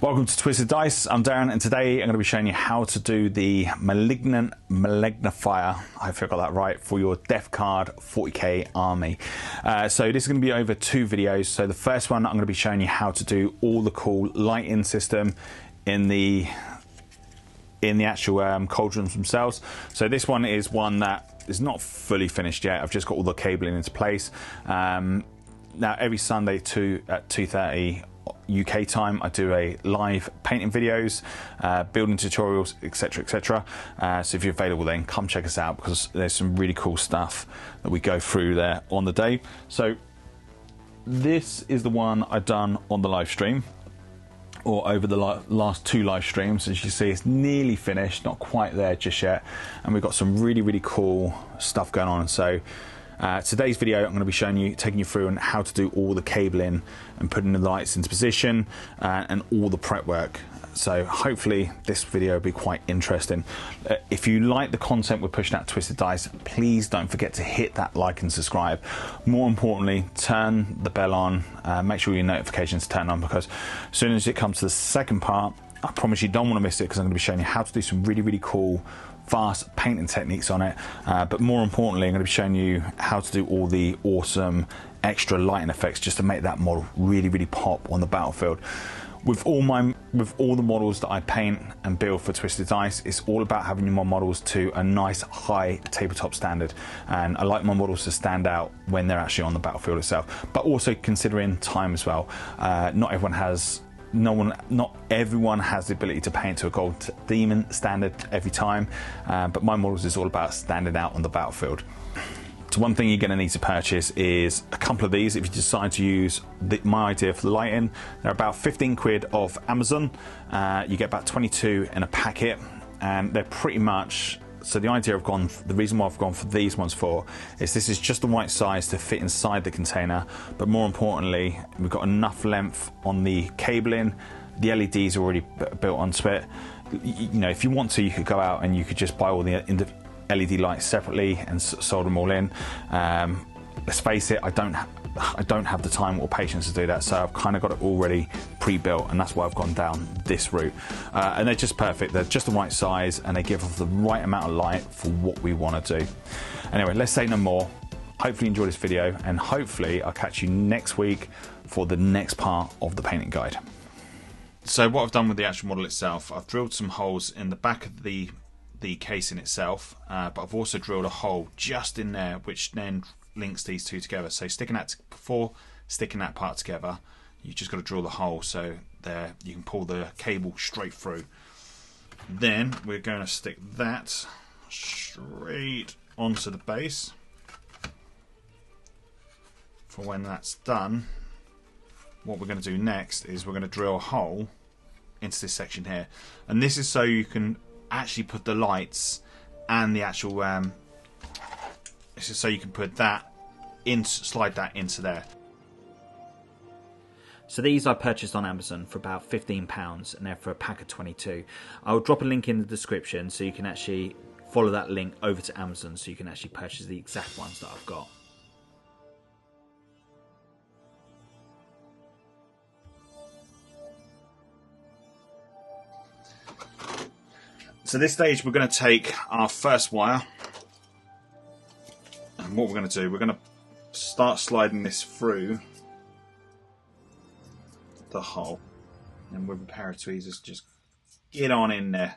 Welcome to Twisted Dice. I'm Darren, and today I'm going to be showing you how to do the Malignant Malignfier, I hope I got that right, for your Death Guard 40k army. So this is going to be over two videos. So the first one, I'm going to be showing you how to do all the cool lighting system in the actual cauldrons themselves. So this one is one that is not fully finished yet. I've just got all the cabling into place. Now every Sunday at 2:30 UK time, I do a live painting videos, building tutorials, etc, etc. So if you're available, then come check us out, because there's some really cool stuff that we go through there on the day. So this is the one I've done on the live stream, or over the last two live streams. As you see, it's nearly finished, not quite there just yet, and we've got some really cool stuff going on. So today's video, I'm going to be taking you through on how to do all the cabling and putting the lights into position and all the prep work. So hopefully this video will be quite interesting. If you like the content we're pushing out Twisted Dice, please don't forget to hit that like and subscribe. More importantly, turn the bell on, make sure your notifications turn on, because as soon as it comes to the second part, I promise you don't want to miss it, because I'm going to be showing you how to do some really cool fast painting techniques on it, but more importantly, I'm going to be showing you how to do all the awesome extra lighting effects just to make that model really pop on the battlefield. With all the models that I paint and build for Twisted Dice, it's all about having my models to a nice high tabletop standard, and I like my models to stand out when they're actually on the battlefield itself, but also considering time as well. Not everyone has the ability to paint to a gold demon standard every time, but my models is all about standing out on the battlefield. So one thing you're going to need to purchase is a couple of these if you decide to use my idea for the lighting. They're about 15 quid off Amazon. You get about 22 in a packet, and they're pretty much. So the reason why I've gone for these ones is this is just the right size to fit inside the container, but more importantly, we've got enough length on the cabling. The LEDs are already built onto it. You know, if you want to, you could go out and you could just buy all the LED lights separately and solder them all in. Let's face it, I don't have the time or patience to do that, so I've kind of got it already pre-built, and that's why I've gone down this route. And they're just perfect. They're just the right size, and they give off the right amount of light for what we want to do. Anyway, let's say no more. Hopefully you enjoy this video, and hopefully I'll catch you next week for the next part of the painting guide. So what I've done with the actual model itself, I've drilled some holes in the back of the casing itself, but I've also drilled a hole just in there, which then links these two together. So before sticking that part together, you just got to drill the hole, so there you can pull the cable straight through. Then we're going to stick that straight onto the base. For when that's done, what we're going to do next is we're going to drill a hole into this section here, and this is so you can actually put the lights and the actual this is so you can put that in, slide that into there. So these I purchased on Amazon for about £15, and they're for a pack of 22. I'll drop a link in the description so you can actually follow that link over to Amazon, so you can actually purchase the exact ones that I've got. So this stage, we're going to take our first wire, and what we're going to do, we're going to start sliding this through the hole, and with a pair of tweezers, just get on in there.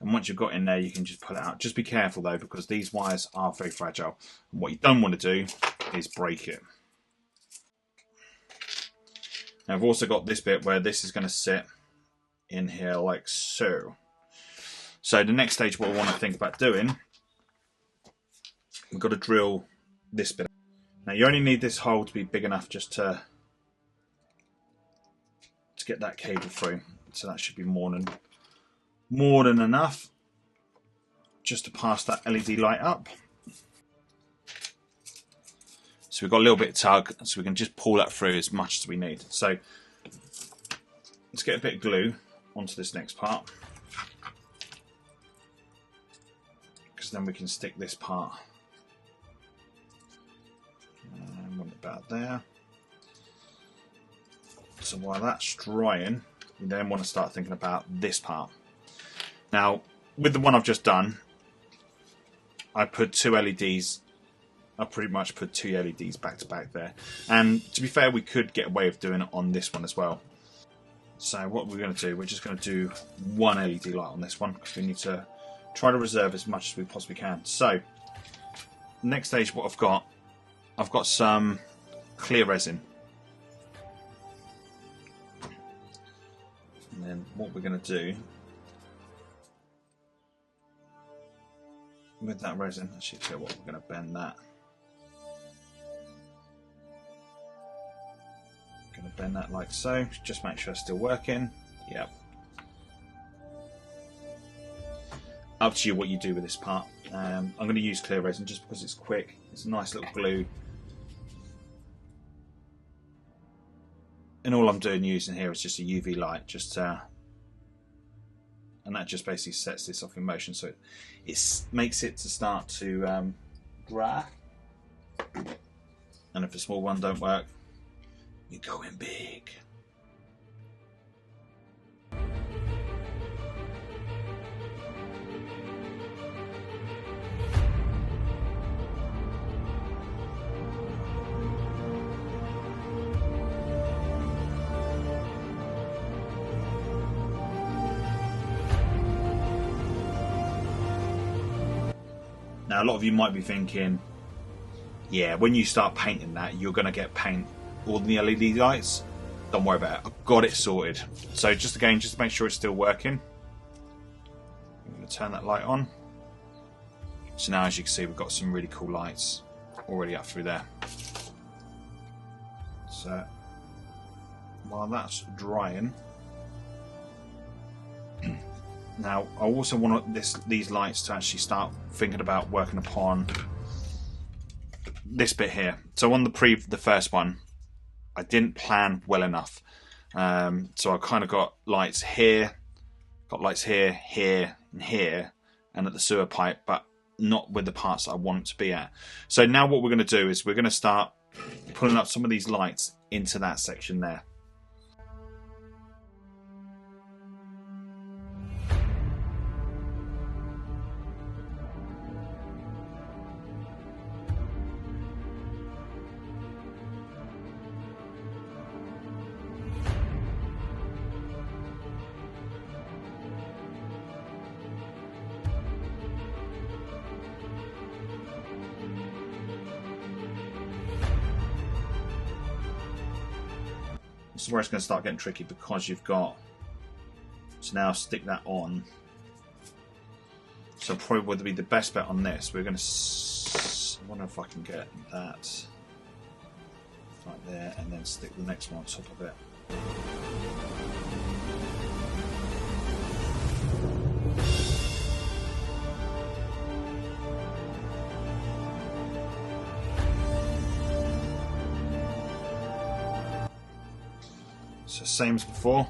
And once you've got in there, you can just pull it out. Just be careful though, because these wires are very fragile. And what you don't want to do is break it. Now I've also got this bit where this is going to sit in here like so. So the next stage, what I want to think about doing, we've got to drill this bit. Now you only need this hole to be big enough just to get that cable through. So that should be more than enough just to pass that LED light up. So we've got a little bit of tug, so we can just pull that through as much as we need. So let's get a bit of glue onto this next part, because then we can stick this part about there. So while that's drying, you then want to start thinking about this part. Now, with the one I've just done, I put two LEDs. I pretty much put two LEDs back to back there. And to be fair, we could get away with doing it on this one as well. So what we're going to do, we're just going to do one LED light on this one, because we need to try to reserve as much as we possibly can. So, next stage, what I've got some clear resin. And then what we're going to do with that resin, actually tell you what, we're going to bend that. Going to bend that like so, just make sure it's still working. Yep. Up to you what you do with this part. I'm going to use clear resin just because it's quick. It's a nice little glue. And all I'm doing using here is just a UV light, and that just basically sets this off in motion, so it makes it to start to dry. And if a small one don't work, you're going big. Now, a lot of you might be thinking, yeah, when you start painting that, you're going to get paint all the LED lights. Don't worry about it. I've got it sorted. So just to make sure it's still working, I'm going to turn that light on. So now, as you can see, we've got some really cool lights already up through there. So while that's drying, now I also want these lights to actually start thinking about working upon this bit here. So on the first one, I didn't plan well enough. So I kind of got lights here, here, and here, and at the sewer pipe, but not with the parts that I want it to be at. So now what we're going to do is we're going to start pulling up some of these lights into that section there. This is where it's going to start getting tricky, because you've got to now stick that on. So probably would be the best bet on this. We're going to, I wonder if I can get that right there and then stick the next one on top of it. So same as before.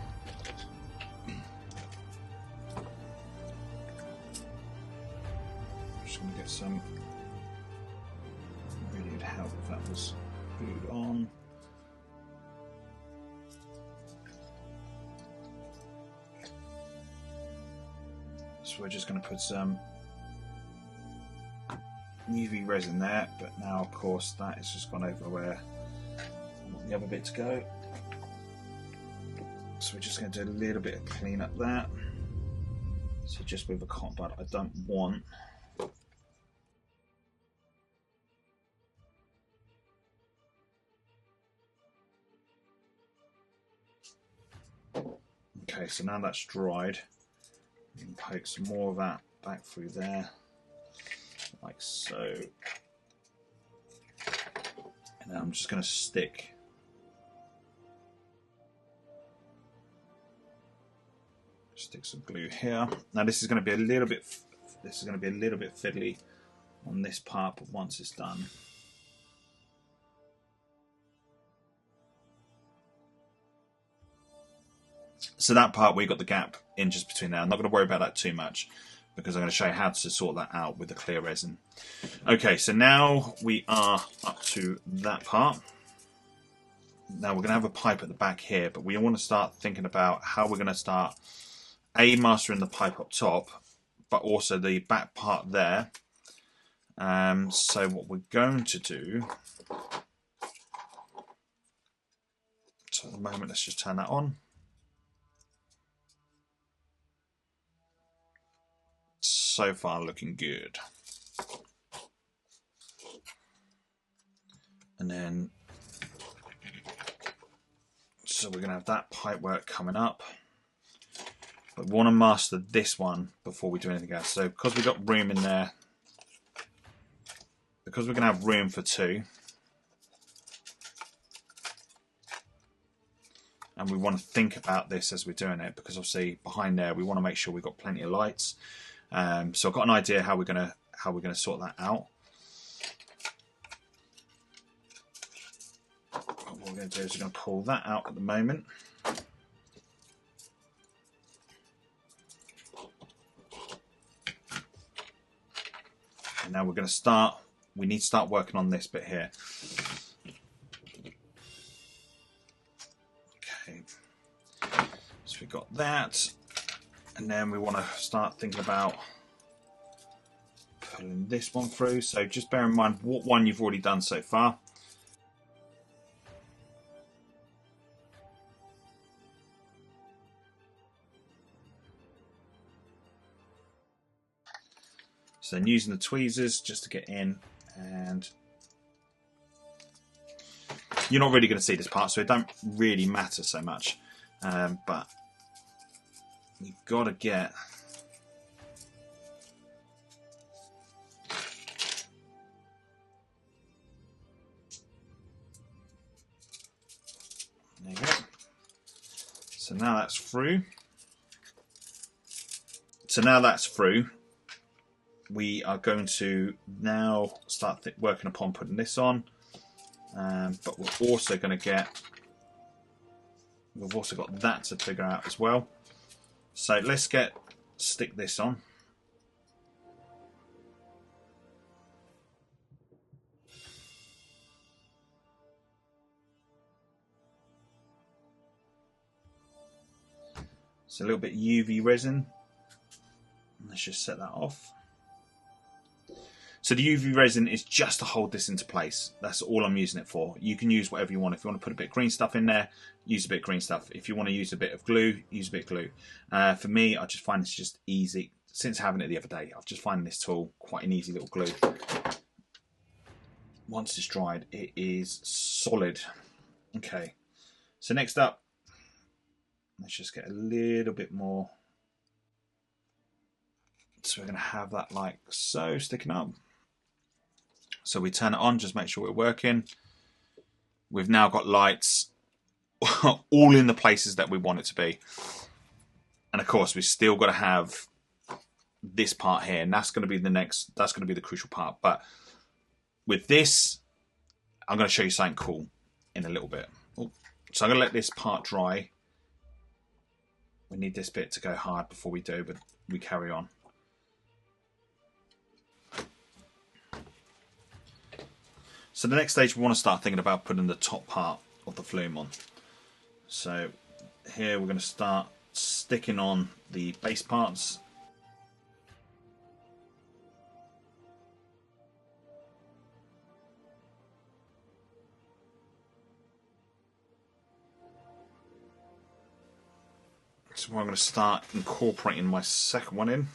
Just going to get some. Really would help if that was glued on. So we're just going to put some UV resin there, but now of course that has just gone over where I want the other bit to go. So we're just going to do a little bit of clean up there. So just with a cotton bud, I don't want okay, so now that's dried, you can poke some more of that back through there, like so. And now I'm just going to stick some glue here. Now this is going to be a little bit fiddly on this part, but once it's done, so that part we got the gap in just between there. I'm not going to worry about that too much, because I'm going to show you how to sort that out with the clear resin. Okay, so now we are up to that part. Now we're going to have a pipe at the back here, but we want to start thinking about how we're going to start mastering the pipe up top, but also the back part there. So what we're going to do, so at the moment let's just turn that on. So far looking good. And then, so we're going to have that pipe work coming up. But we want to master this one before we do anything else. So because we've got room in there, because we're going to have room for two, and we want to think about this as we're doing it, because obviously behind there we want to make sure we've got plenty of lights. So I've got an idea how we're going to sort that out. What we're going to do is we're going to pull that out at the moment. And now we're going to start. We need to start working on this bit here. Okay. So we've got that. And then we want to start thinking about pulling this one through. So just bear in mind what one you've already done so far. So then using the tweezers just to get in, and you're not really going to see this part, so it don't really matter so much. But you've got to get there you go. So now that's through. We are going to now start working upon putting this on, but we're also going to get. We've also got that to figure out as well. So let's stick this on. So a little bit UV resin. Let's just set that off. So the UV resin is just to hold this into place. That's all I'm using it for. You can use whatever you want. If you want to put a bit of green stuff in there, use a bit of green stuff. If you want to use a bit of glue, use a bit of glue. For me, I just find it's just easy. Since having it the other day, I've just found this tool quite an easy little glue. Once it's dried, it is solid. Okay, so next up, let's just get a little bit more. So we're going to have that like so sticking up. So we turn it on, just make sure we're working. We've now got lights all in the places that we want it to be. And of course, we've still got to have this part here, and that's going to be that's going to be the crucial part. But with this, I'm going to show you something cool in a little bit. So I'm going to let this part dry. We need this bit to go hard before we do, but we carry on. So the next stage, we want to start thinking about putting the top part of the flume on. So here we're going to start sticking on the base parts. So I'm going to start incorporating my second one in.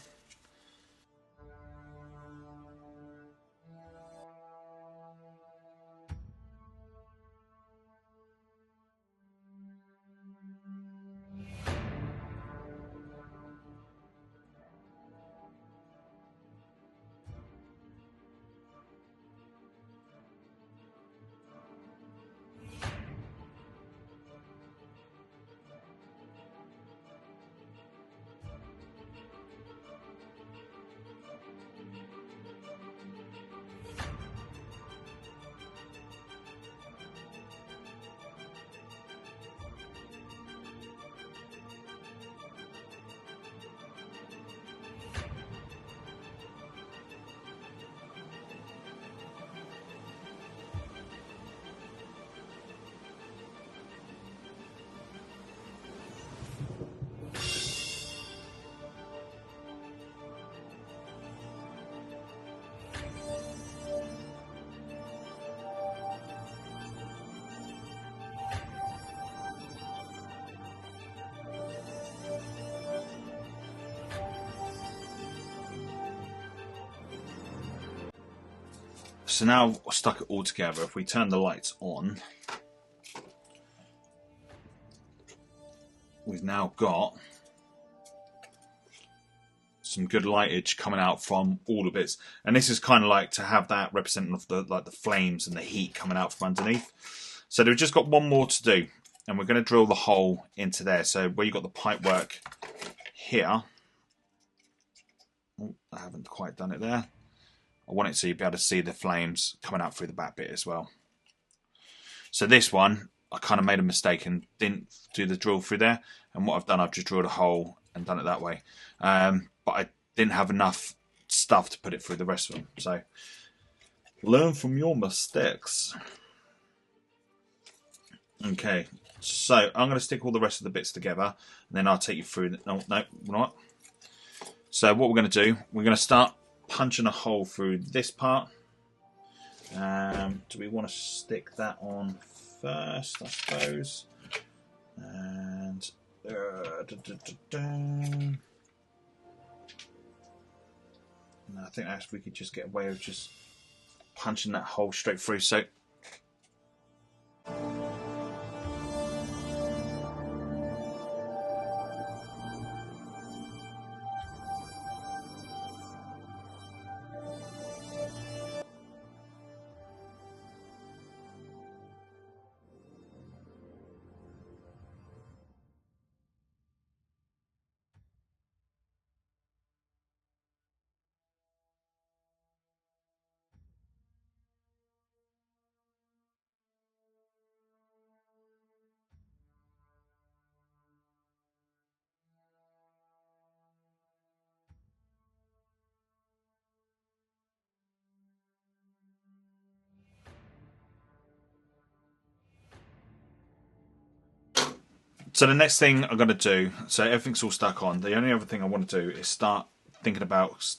So now I've stuck it all together. If we turn the lights on, we've now got some good lightage coming out from all the bits, and this is kind of like to have that representative of the flames and the heat coming out from underneath. So we've just got one more to do, and we're going to drill the hole into there. So where you've got the pipe work here, oh, I haven't quite done it there. I want it so you'll be able to see the flames coming out through the back bit as well. So this one, I kind of made a mistake and didn't do the drill through there. And what I've done, I've just drilled a hole and done it that way. But I didn't have enough stuff to put it through the rest of them. So learn from your mistakes. Okay, so I'm going to stick all the rest of the bits together, and then I'll take you through. No, we're not. So what we're going to do, we're going to start punching a hole through this part. Do we want to stick that on first, I suppose? And I think we could just get away with just punching that hole straight through. So So the next thing I'm going to do, so everything's all stuck on. The only other thing I want to do is start thinking about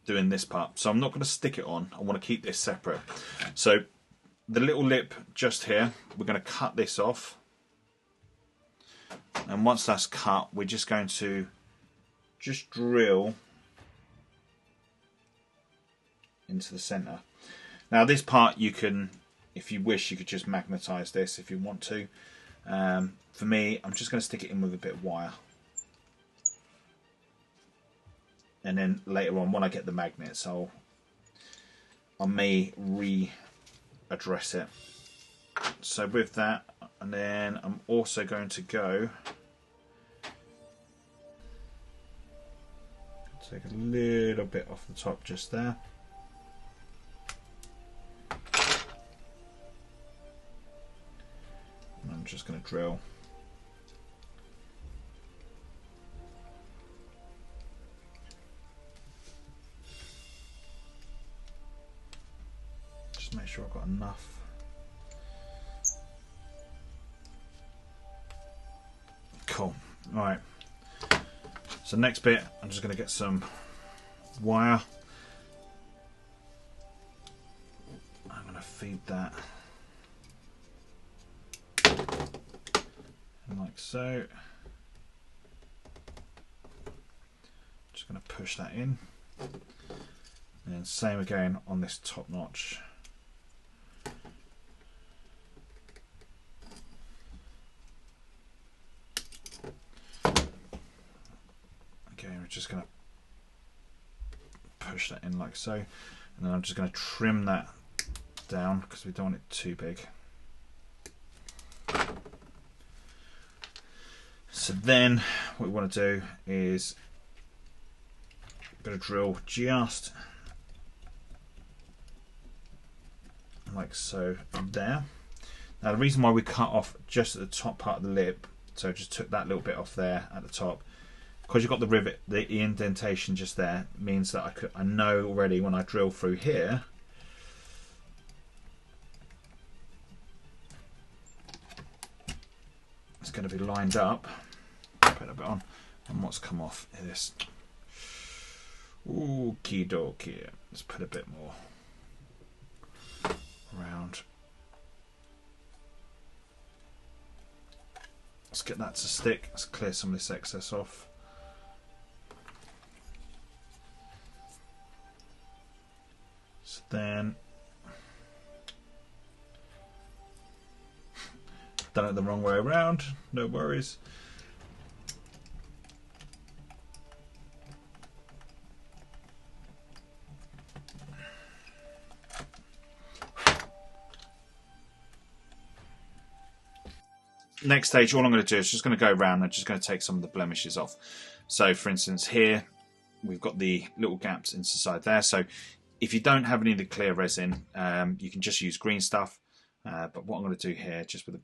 doing this part. So I'm not going to stick it on. I want to keep this separate. So the little lip just here, we're going to cut this off. And once that's cut, we're just going to just drill into the center. Now this part you can, if you wish, you could just magnetize this if you want to. For me, I'm just going to stick it in with a bit of wire. And then later on, when I get the magnets, I may readdress it. So with that, and then I'm also going to go take a little bit off the top just there. And I'm just going to drill. Just make sure I've got enough. Cool. Alright. So next bit, I'm just going to get some wire. I'm going to feed that like so. Just going to push that in. And same again on this top notch. We're just going to push that in like so, and then I'm just going to trim that down because we don't want it too big. So then what we want to do is I'm going to drill just like so there. Now the reason why we cut off just at the top part of the lip, so just took that little bit off there at the top, because you've got the rivet, the indentation just there, means that I know already when I drill through here, it's going to be lined up. Put a bit on, and what's come off is this. Okie dokie. Let's put a bit more around. Let's get that to stick. Let's clear some of this excess off. So then Done it the wrong way around, no worries. Next stage, all I'm going to do is just going to go around and just going to take some of the blemishes off. So for instance here, we've got the little gaps inside there. So if you don't have any of the clear resin, you can just use green stuff. But what I'm going to do here, just with a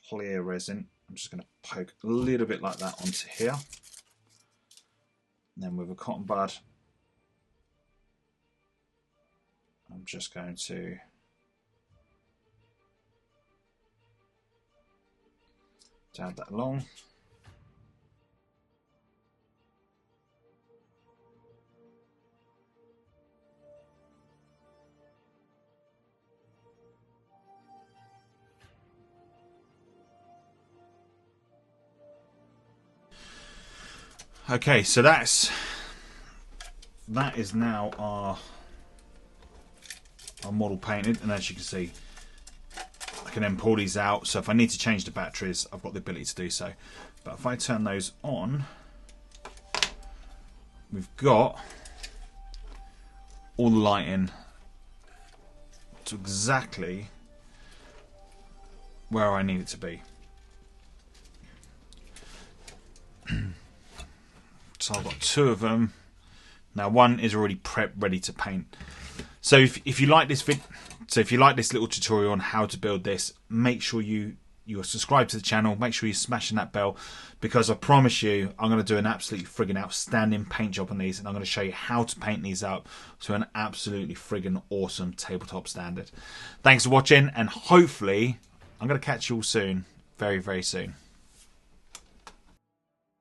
clear resin, I'm just going to poke a little bit like that onto here. And then with a cotton bud, I'm just going to dab that along. Okay, so that is now our model painted, and as you can see, I can then pull these out. So if I need to change the batteries, I've got the ability to do so. But if I turn those on, we've got all the lighting to exactly where I need it to be. So I've got two of them. Now one is already prepped, ready to paint. So if you like this little tutorial on how to build this, make sure you're subscribed to the channel. Make sure you're smashing that bell, because I promise you, I'm going to do an absolutely friggin' outstanding paint job on these, and I'm going to show you how to paint these up to an absolutely friggin' awesome tabletop standard. Thanks for watching, and hopefully I'm going to catch you all soon, very, very soon.